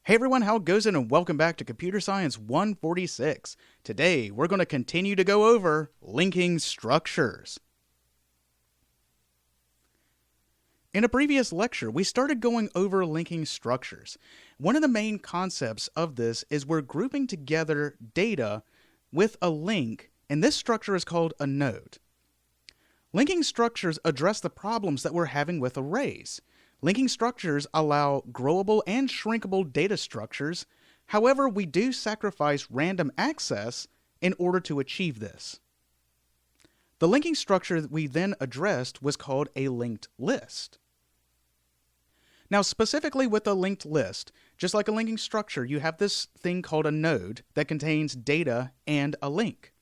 Hey everyone, how goes it? And welcome back to Computer Science 146. Today, we're going to continue to go over linking structures. In a previous lecture, we started going over linking structures. One of the main concepts of this is we're grouping together data with a link, and this structure is called a node. Linking structures address the problems that we're having with arrays. Linking structures allow growable and shrinkable data structures. However, we do sacrifice random access in order to achieve this. The linking structure that we then addressed was called a linked list. Now, specifically with a linked list, just like a linking structure, you have this thing called a node that contains data and a link.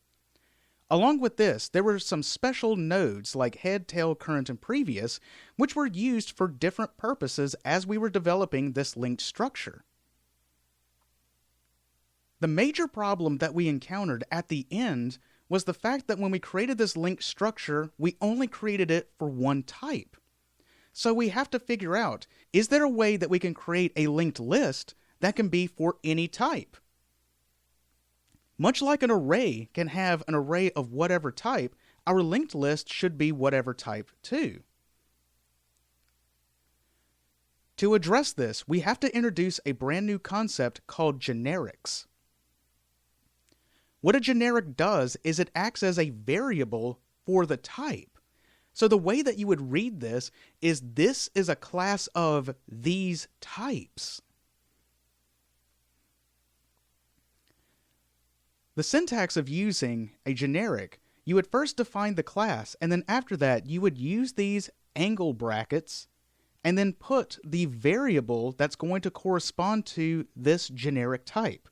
Along with this, there were some special nodes like head, tail, current, and previous, which were used for different purposes as we were developing this linked structure. The major problem that we encountered at the end was the fact that when we created this linked structure, we only created it for one type. So we have to figure out, is there a way that we can create a linked list that can be for any type? Much like an array can have an array of whatever type, our linked list should be whatever type too. To address this, we have to introduce a brand new concept called generics. What a generic does is it acts as a variable for the type. So the way that you would read this is a class of these types. The syntax of using a generic, you would first define the class, and then after that, you would use these angle brackets, and then put the variable that's going to correspond to this generic type.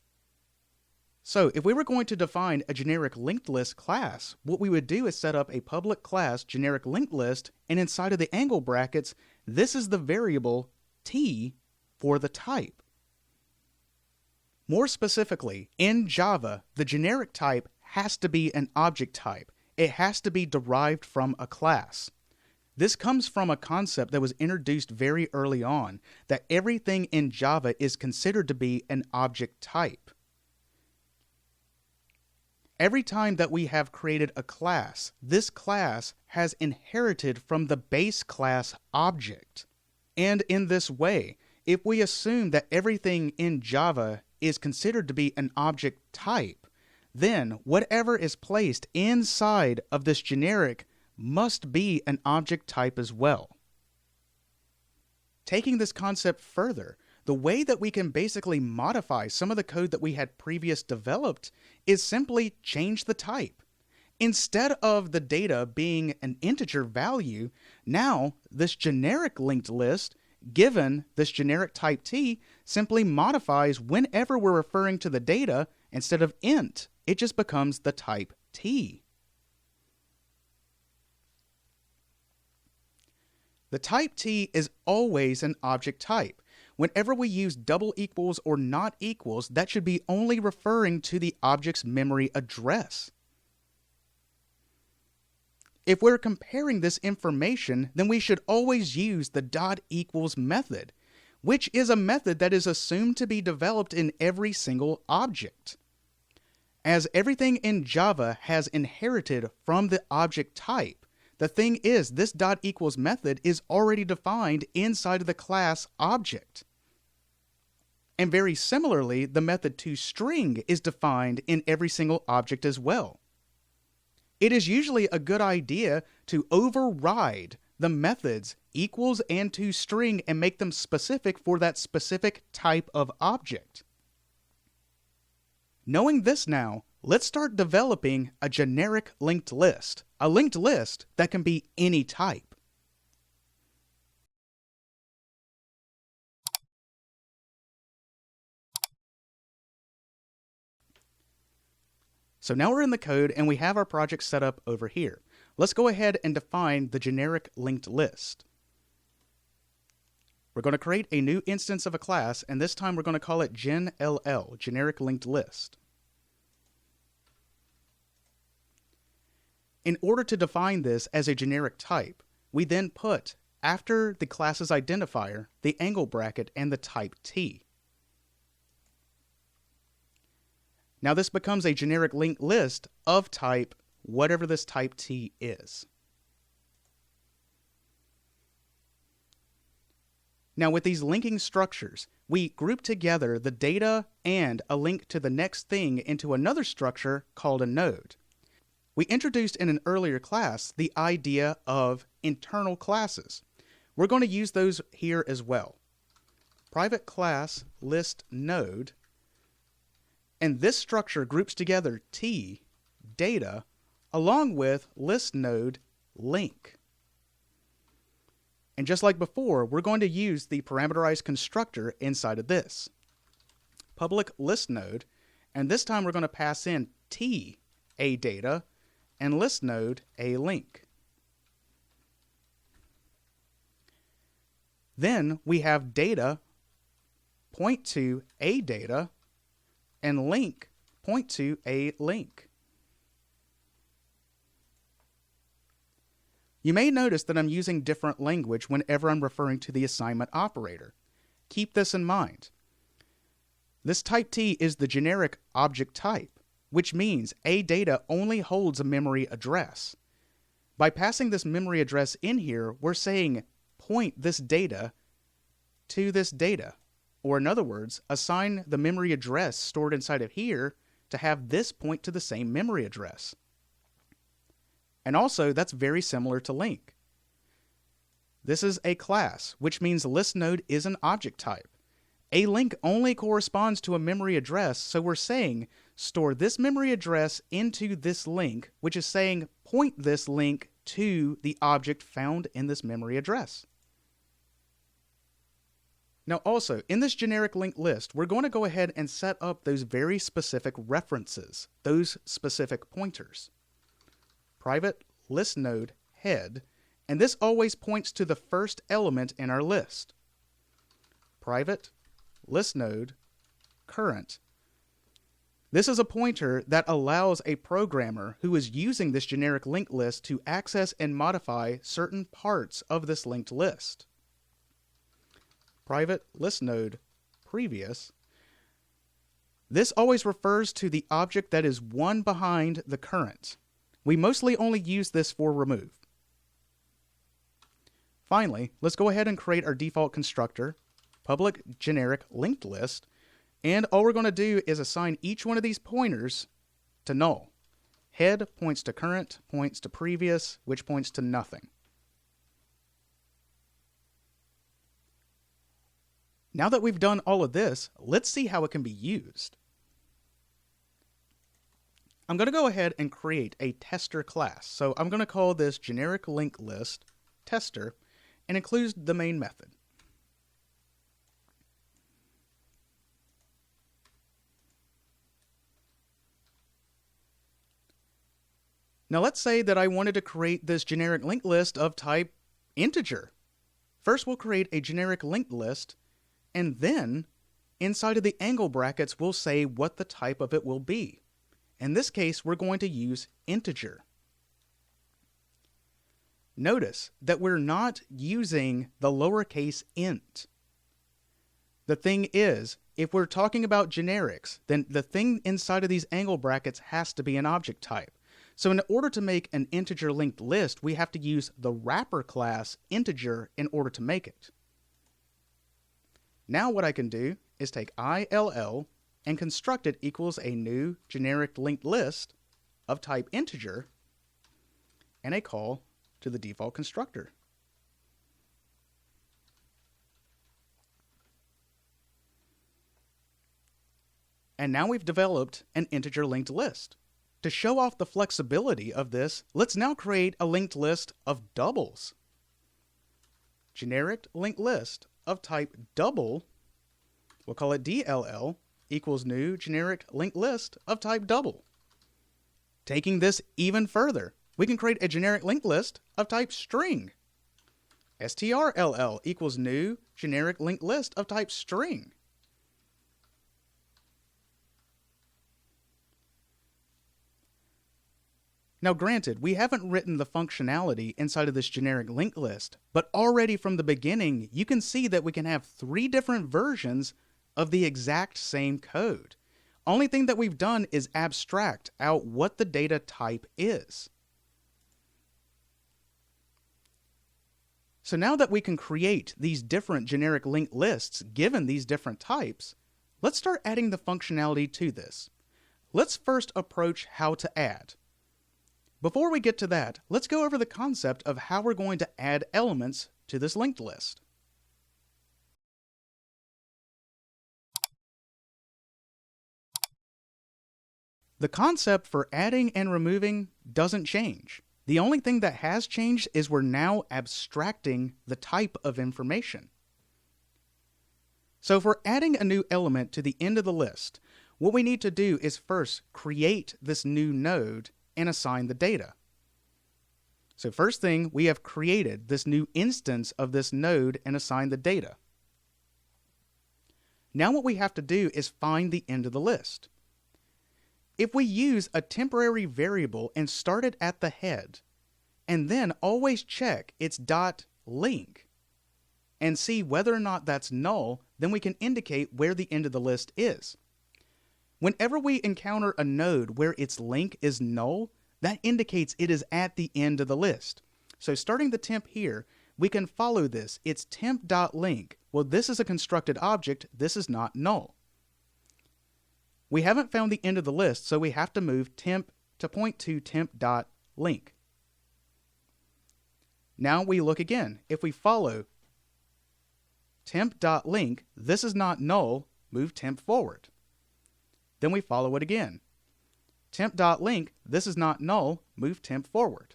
So if we were going to define a generic linked list class, what we would do is set up a public class generic linked list, and inside of the angle brackets, this is the variable t for the type. More specifically, in Java, the generic type has to be an object type. It has to be derived from a class. This comes from a concept that was introduced very early on, that everything in Java is considered to be an object type. Every time that we have created a class, this class has inherited from the base class object. And in this way, if we assume that everything in Java is considered to be an object type, then whatever is placed inside of this generic must be an object type as well. Taking this concept further, the way that we can basically modify some of the code that we had previously developed is simply change the type. Instead of the data being an integer value, now this generic linked list given this generic type t simply modifies whenever we're referring to the data. Instead of int, it just becomes the type t. The type t is always an object type. Whenever we use double equals or not equals, that should be only referring to the object's memory address. If we're comparing this information, then we should always use the dot equals method, which is a method that is assumed to be developed in every single object. As everything in Java has inherited from the object type, the thing is this dot equals method is already defined inside of the class object. And very similarly, the method toString is defined in every single object as well. It is usually a good idea to override the methods equals and toString and make them specific for that specific type of object. Knowing this now, let's start developing a generic linked list, a linked list that can be any type. So now we're in the code and we have our project set up over here. Let's go ahead and define the generic linked list. We're going to create a new instance of a class, and this time we're going to call it genLL, generic linked list. In order to define this as a generic type, we then put, after the class's identifier, the angle bracket and the type t. Now this becomes a generic linked list of type whatever this type T is. Now with these linking structures, we group together the data and a link to the next thing into another structure called a node. We introduced in an earlier class the idea of internal classes. We're going to use those here as well. Private class list node, and this structure groups together T, data, along with list node link. And just like before, we're going to use the parameterized constructor inside of this. Public list node, and this time we're going to pass in T, a data, and list node, a link. Then we have data point to a data, and link point to a link. You may notice that I'm using different language whenever I'm referring to the assignment operator. Keep this in mind. This type T is the generic object type, which means a data only holds a memory address. By passing this memory address in here, we're saying point this data to this data. Or in other words, assign the memory address stored inside of here to have this point to the same memory address. And also, that's very similar to link. This is a class, which means list node is an object type. A link only corresponds to a memory address, so we're saying store this memory address into this link, which is saying point this link to the object found in this memory address. Now also, in this generic linked list, we're going to go ahead and set up those very specific references, those specific pointers. Private list node head, and this always points to the first element in our list. Private list node current. This is a pointer that allows a programmer who is using this generic linked list to access and modify certain parts of this linked list. Private list node previous. This always refers to the object that is one behind the current. We mostly only use this for remove. Finally, let's go ahead and create our default constructor, public generic linked list, and all we're going to do is assign each one of these pointers to null. Head points to current, points to previous, which points to nothing. Now that we've done all of this, let's see how it can be used. I'm going to go ahead and create a tester class. So I'm going to call this generic linked list tester and include the main method. Now let's say that I wanted to create this generic linked list of type integer. First we'll create a generic linked list, and then inside of the angle brackets we'll say what the type of it will be. In this case, we're going to use integer. Notice that we're not using the lowercase int. The thing is, if we're talking about generics, then the thing inside of these angle brackets has to be an object type. So in order to make an integer linked list, we have to use the wrapper class integer in order to make it. Now what I can do is take ILL and construct it equals a new generic linked list of type integer and a call to the default constructor. And now we've developed an integer linked list. To show off the flexibility of this, let's now create a linked list of doubles. Generic linked list of type double, we'll call it DLL, equals new generic linked list of type double. Taking this even further, we can create a generic linked list of type string. STRLL equals new generic linked list of type string. Now granted, we haven't written the functionality inside of this generic linked list, but already from the beginning, you can see that we can have 3 different versions of the exact same code. Only thing that we've done is abstract out what the data type is. So now that we can create these different generic linked lists given these different types, let's start adding the functionality to this. Let's first approach how to add. Before we get to that, let's go over the concept of how we're going to add elements to this linked list. The concept for adding and removing doesn't change. The only thing that has changed is we're now abstracting the type of information. So if we're adding a new element to the end of the list, what we need to do is first create this new node and assign the data. So first thing, we have created this new instance of this node and assigned the data. Now what we have to do is find the end of the list. If we use a temporary variable and start it at the head, and then always check its .link and see whether or not that's null, then we can indicate where the end of the list is. Whenever we encounter a node where its link is null, that indicates it is at the end of the list. So starting the temp here, we can follow this. It's temp.link. Well, this is a constructed object. This is not null. We haven't found the end of the list, so we have to move temp to point to temp.link. Now we look again. If we follow temp.link, this is not null, move temp forward. Then we follow it again. Temp.link, this is not null, move temp forward.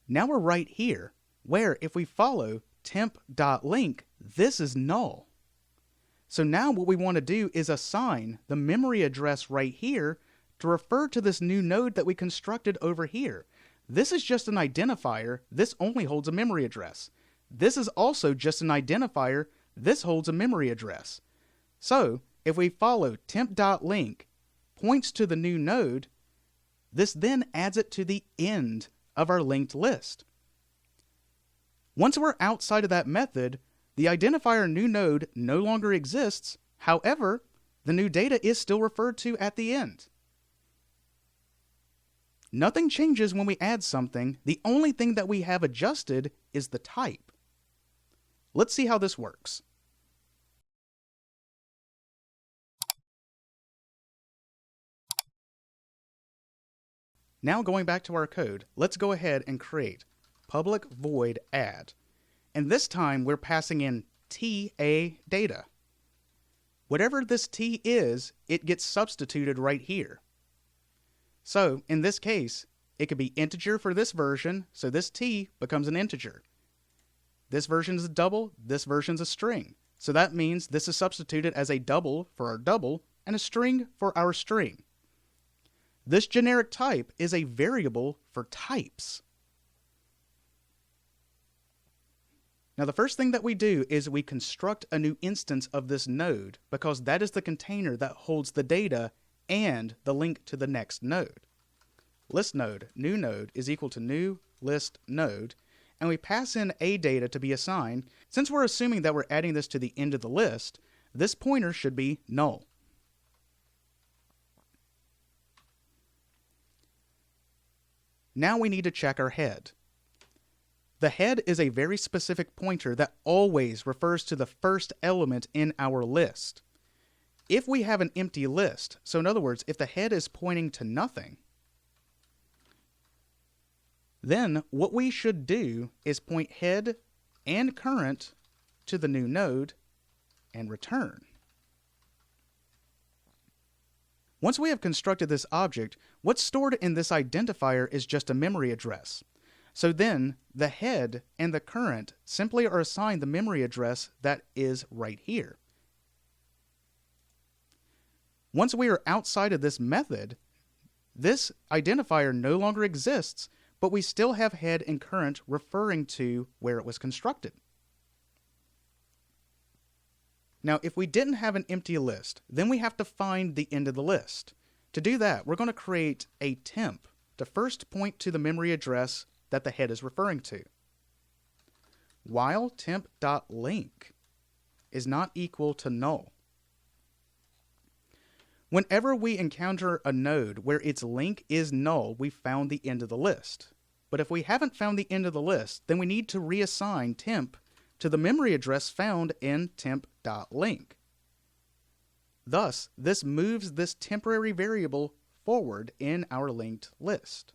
Now we're right here, where if we follow temp.link, this is null. So now what we want to do is assign the memory address right here to refer to this new node that we constructed over here. This is just an identifier. This only holds a memory address. This is also just an identifier. This holds a memory address. So if we follow temp.link points to the new node, this then adds it to the end of our linked list. Once we're outside of that method, the identifier new node no longer exists. However, the new data is still referred to at the end. Nothing changes when we add something. The only thing that we have adjusted is the type. Let's see how this works. Now going back to our code, let's go ahead and create public void add. And this time we're passing in TA data. Whatever this T is, it gets substituted right here. So in this case, it could be integer for this version, so this T becomes an integer. This version is a double, this version is a string. So that means this is substituted as a double for our double and a string for our string. This generic type is a variable for types. Now the first thing that we do is we construct a new instance of this node because that is the container that holds the data and the link to the next node. List node, new node is equal to new list node, and we pass in a data to be assigned. Since we're assuming that we're adding this to the end of the list, this pointer should be null. Now we need to check our head. The head is a very specific pointer that always refers to the first element in our list. If we have an empty list, so in other words, if the head is pointing to nothing, then what we should do is point head and current to the new node and return. Once we have constructed this object, what's stored in this identifier is just a memory address. So then the head and the current simply are assigned the memory address that is right here. Once we are outside of this method, this identifier no longer exists, but we still have head and current referring to where it was constructed. Now, if we didn't have an empty list, then we have to find the end of the list. To do that, we're going to create a temp to first point to the memory address that the head is referring to. While temp.link is not equal to null. Whenever we encounter a node where its link is null, we found the end of the list. But if we haven't found the end of the list, then we need to reassign temp to the memory address found in temp.link. Thus, this moves this temporary variable forward in our linked list.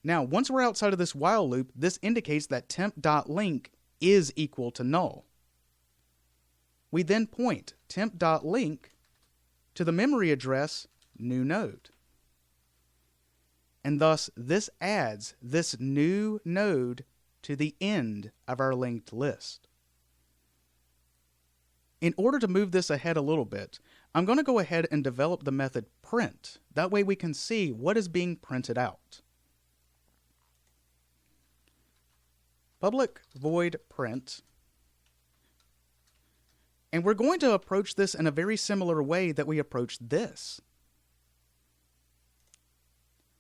Now, once we're outside of this while loop, this indicates that temp.link is equal to null. We then point temp.link to the memory address new node. And thus, this adds this new node to the end of our linked list. In order to move this ahead a little bit, I'm going to go ahead and develop the method print. That way we can see what is being printed out. Public void print. And we're going to approach this in a very similar way that we approached this.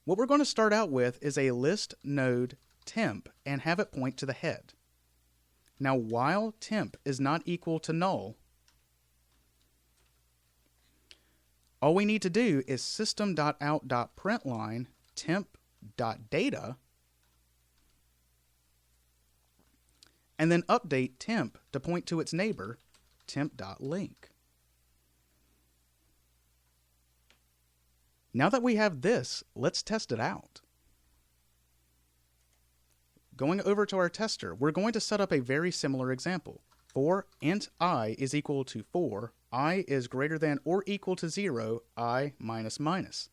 What we're going to start out with is a list node temp and have it point to the head. Now, while temp is not equal to null, all we need to do is system.out.println temp.data and then update temp to point to its neighbor, temp.link. Now that we have this, let's test it out. Going over to our tester, we're going to set up a very similar example. For int I is equal to 4, I is greater than or equal to 0, I minus minus.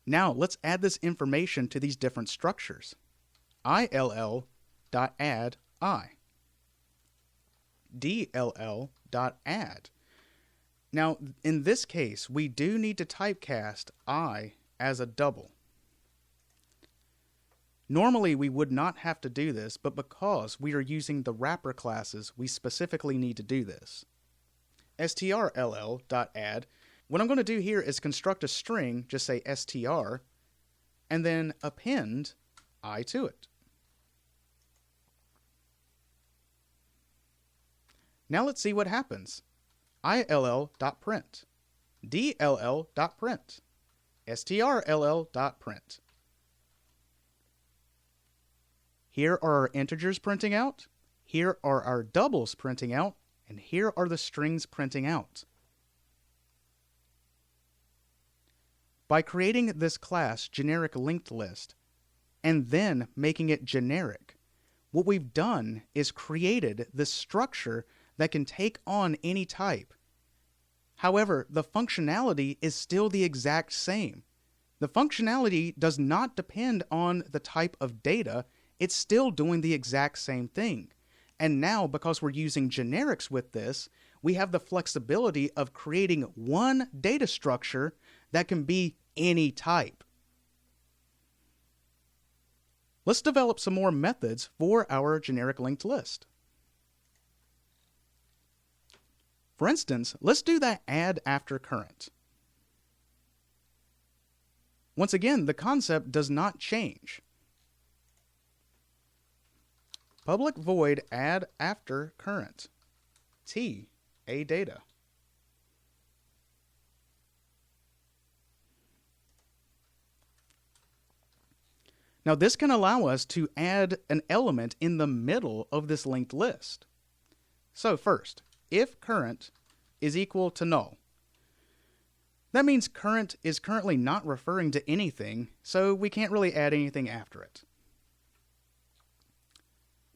Now let's add this information to these different structures. ILL.add I. DLL.add. Now, in this case, we do need to typecast I as a double. Normally, we would not have to do this, but because we are using the wrapper classes, we specifically need to do this. strll.add. What I'm going to do here is construct a string, just say str, and then append I to it. Now let's see what happens. ILL.print, DLL.print, STRLL.print. Here are our integers printing out, here are our doubles printing out, and here are the strings printing out. By creating this class generic linked list and then making it generic, what we've done is created this structure that can take on any type. However, the functionality is still the exact same. The functionality does not depend on the type of data. It's still doing the exact same thing. And now, because we're using generics with this, we have the flexibility of creating one data structure that can be any type. Let's develop some more methods for our generic linked list. For instance, let's do that add after current. Once again, the concept does not change. Public void add after current. T, a data. Now this can allow us to add an element in the middle of this linked list. So first, if current is equal to null, that means current is currently not referring to anything, so we can't really add anything after it.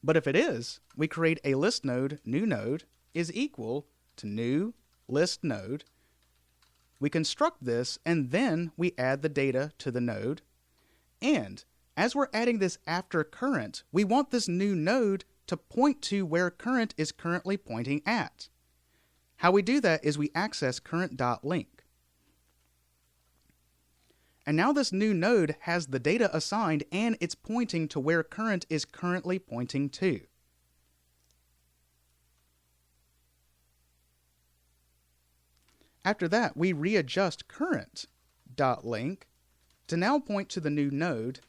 But if it is, we create a list node, new node, is equal to new list node. We construct this, and then we add the data to the node. And as we're adding this after current, we want this new node to point to where current is currently pointing at. How we do that is we access current.link. And now this new node has the data assigned and it's pointing to where current is currently pointing to. After that, we readjust current.link to now point to the new node,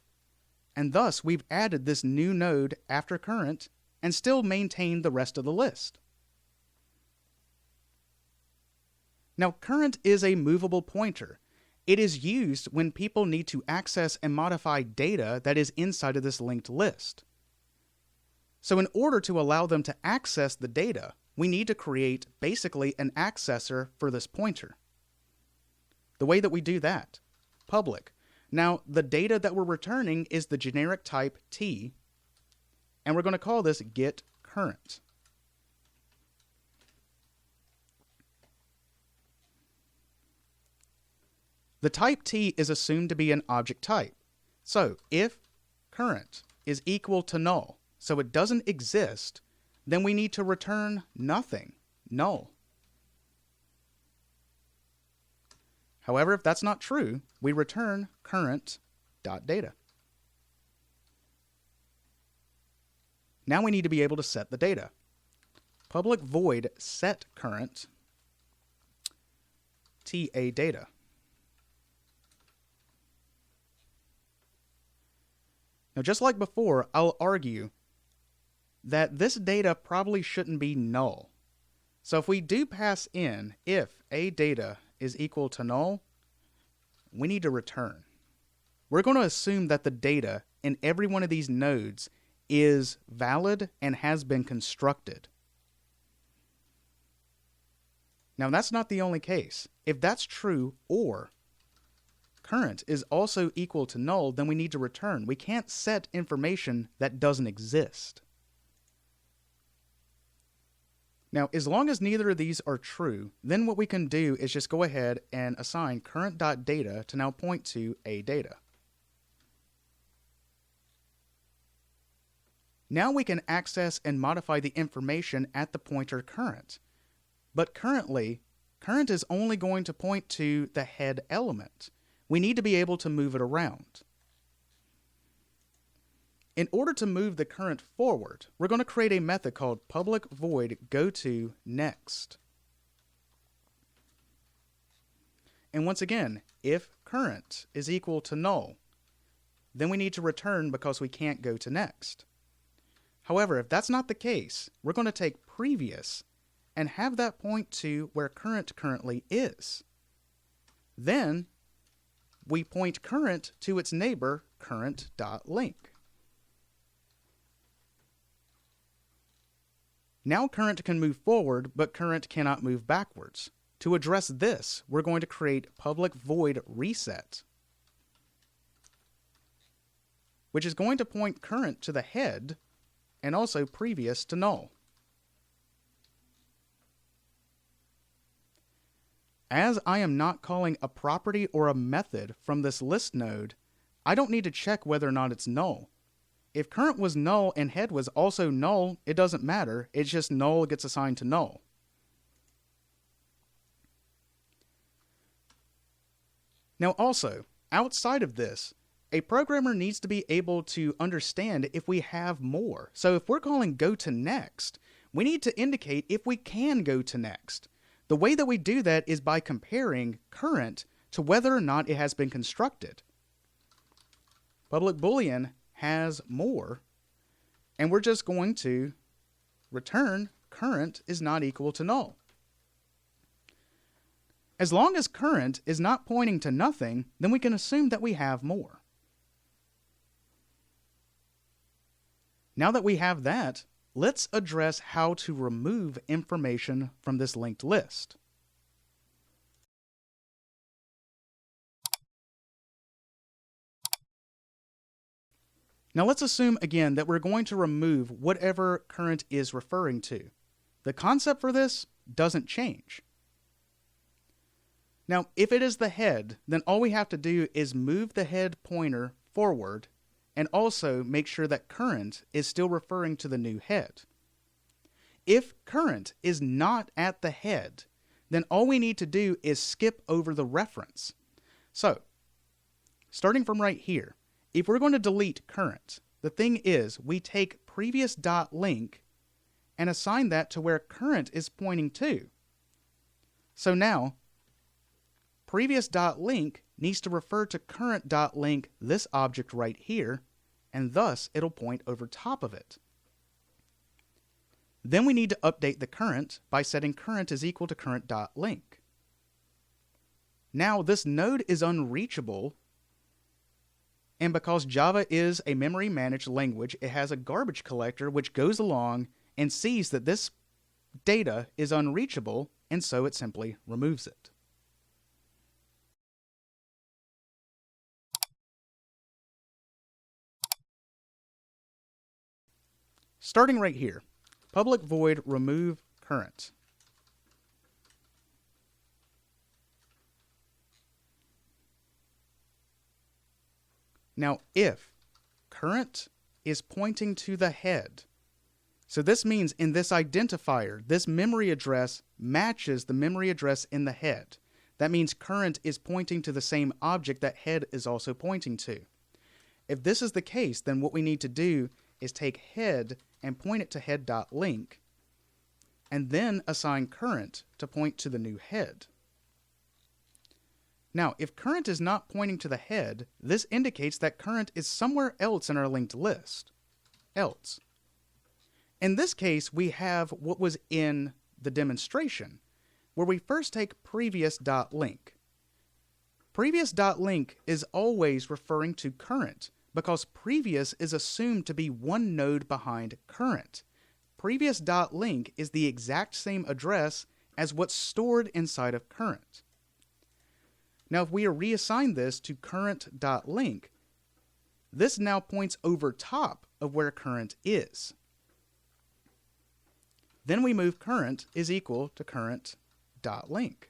and thus we've added this new node after current and still maintain the rest of the list. Now, current is a movable pointer. It is used when people need to access and modify data that is inside of this linked list. So in order to allow them to access the data, we need to create basically an accessor for this pointer. The way that we do that, public. Now, the data that we're returning is the generic type T, and we're going to call this getCurrent. The type T is assumed to be an object type. So if current is equal to null, so it doesn't exist, then we need to return nothing, null. However, if that's not true, we return current.data. Now we need to be able to set the data. Public void set current TA data. Now, just like before, I'll argue that this data probably shouldn't be null. So if we do pass in if a data is equal to null, we need to return. We're going to assume that the data in every one of these nodes is valid and has been constructed. Now, that's not the only case. If that's true, or current is also equal to null, then we need to return. We can't set information that doesn't exist. Now, as long as neither of these are true, then what we can do is just go ahead and assign current.data to now point to a data. Now we can access and modify the information at the pointer current. But currently, current is only going to point to the head element. We need to be able to move it around. In order to move the current forward, we're going to create a method called public void goToNext. And once again, if current is equal to null, then we need to return because we can't go to next. However, if that's not the case, we're going to take previous and have that point to where current currently is. Then we point current to its neighbor, current.link. Now current can move forward, but current cannot move backwards. To address this, we're going to create public void reset, which is going to point current to the head and also previous to null. As I am not calling a property or a method from this list node, I don't need to check whether or not it's null. If current was null and head was also null, it doesn't matter. It's just null gets assigned to null. Now also, outside of this, a programmer needs to be able to understand if we have more. So if we're calling goToNext, we need to indicate if we can go to next. The way that we do that is by comparing current to whether or not it has been constructed. Public Boolean has more, and we're just going to return current is not equal to null. As long as current is not pointing to nothing, then we can assume that we have more. Now that we have that, let's address how to remove information from this linked list. Now let's assume again that we're going to remove whatever current is referring to. The concept for this doesn't change. Now, if it is the head, then all we have to do is move the head pointer forward and also make sure that current is still referring to the new head. If current is not at the head, then all we need to do is skip over the reference. So, starting from right here, if we're going to delete current, the thing is we take previous.link and assign that to where current is pointing to. So now, previous.link needs to refer to current.link, this object right here, and thus it'll point over top of it. Then we need to update the current by setting current is equal to current.link. Now this node is unreachable, and because Java is a memory managed language, it has a garbage collector which goes along and sees that this data is unreachable, and so it simply removes it. Starting right here, public void remove current. Now, if current is pointing to the head, so this means in this identifier, this memory address matches the memory address in the head. That means current is pointing to the same object that head is also pointing to. If this is the case, then what we need to do is take head and point it to head.link, and then assign current to point to the new head. Now, if current is not pointing to the head, this indicates that current is somewhere else in our linked list. Else. In this case, we have what was in the demonstration, where we first take previous.link. Previous.link is always referring to current, because previous is assumed to be one node behind current. Previous.link is the exact same address as what's stored inside of current. Now, if we reassign this to current.link, this now points over top of where current is. Then we move current is equal to current.link.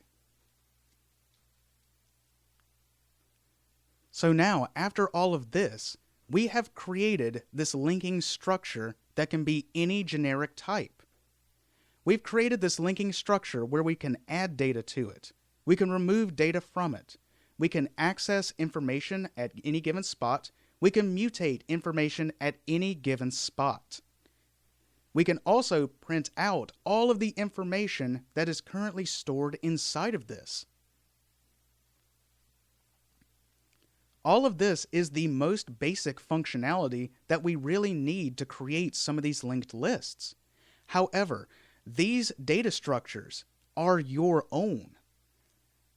So now, after all of this, we have created this linking structure that can be any generic type. We've created this linking structure where we can add data to it. We can remove data from it. We can access information at any given spot. We can mutate information at any given spot. We can also print out all of the information that is currently stored inside of this. All of this is the most basic functionality that we really need to create some of these linked lists. However, these data structures are your own.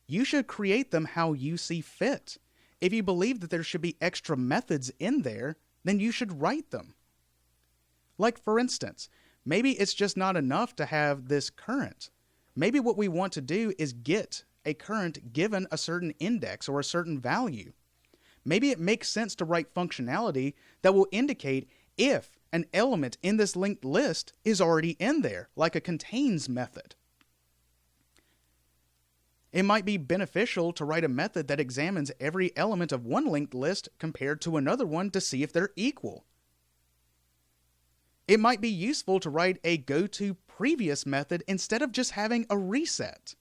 You should create them how you see fit. If you believe that there should be extra methods in there, then you should write them. Like, for instance, maybe it's just not enough to have this current. Maybe what we want to do is get a current given a certain index or a certain value. Maybe it makes sense to write functionality that will indicate if an element in this linked list is already in there, like a contains method. It might be beneficial to write a method that examines every element of one linked list compared to another one to see if they're equal. It might be useful to write a goToPrevious method instead of just having a reset.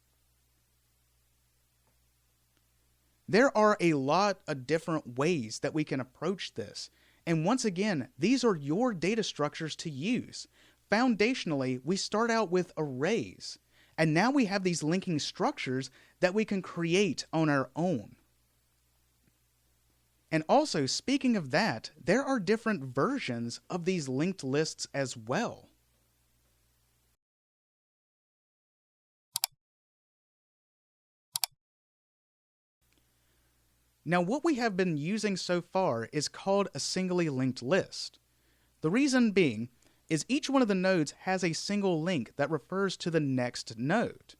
There are a lot of different ways that we can approach this. And once again, these are your data structures to use. Foundationally, we start out with arrays. And now we have these linking structures that we can create on our own. And also, speaking of that, there are different versions of these linked lists as well. Now, what we have been using so far is called a singly linked list. The reason being is each one of the nodes has a single link that refers to the next node.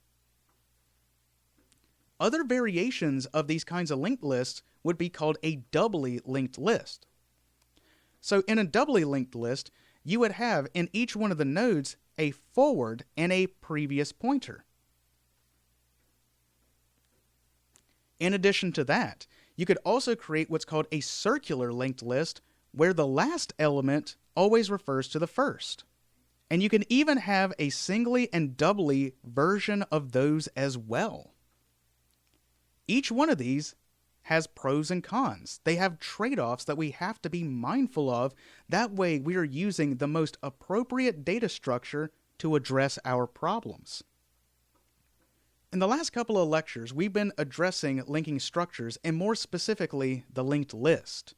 Other variations of these kinds of linked lists would be called a doubly linked list. So in a doubly linked list, you would have in each one of the nodes a forward and a previous pointer. In addition to that, you could also create what's called a circular linked list, where the last element always refers to the first. And you can even have a singly and doubly version of those as well. Each one of these has pros and cons. They have trade-offs that we have to be mindful of. That way we are using the most appropriate data structure to address our problems. In the last couple of lectures, we've been addressing linking structures, and more specifically, the linked list.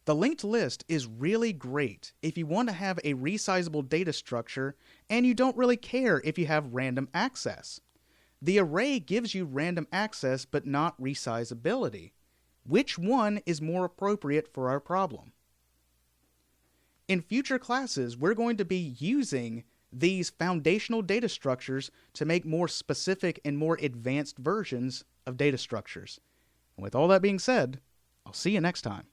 The linked list is really great if you want to have a resizable data structure and you don't really care if you have random access. The array gives you random access but not resizability. Which one is more appropriate for our problem? In future classes, we're going to be using these foundational data structures to make more specific and more advanced versions of data structures. And with all that being said, I'll see you next time.